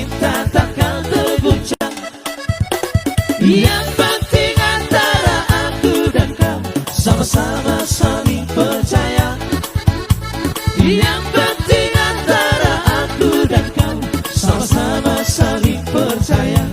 cinta takkan terguncang. Yang penting antara aku dan kau sama-sama saling percaya. Yang penting antara aku dan kau sama-sama saling percaya.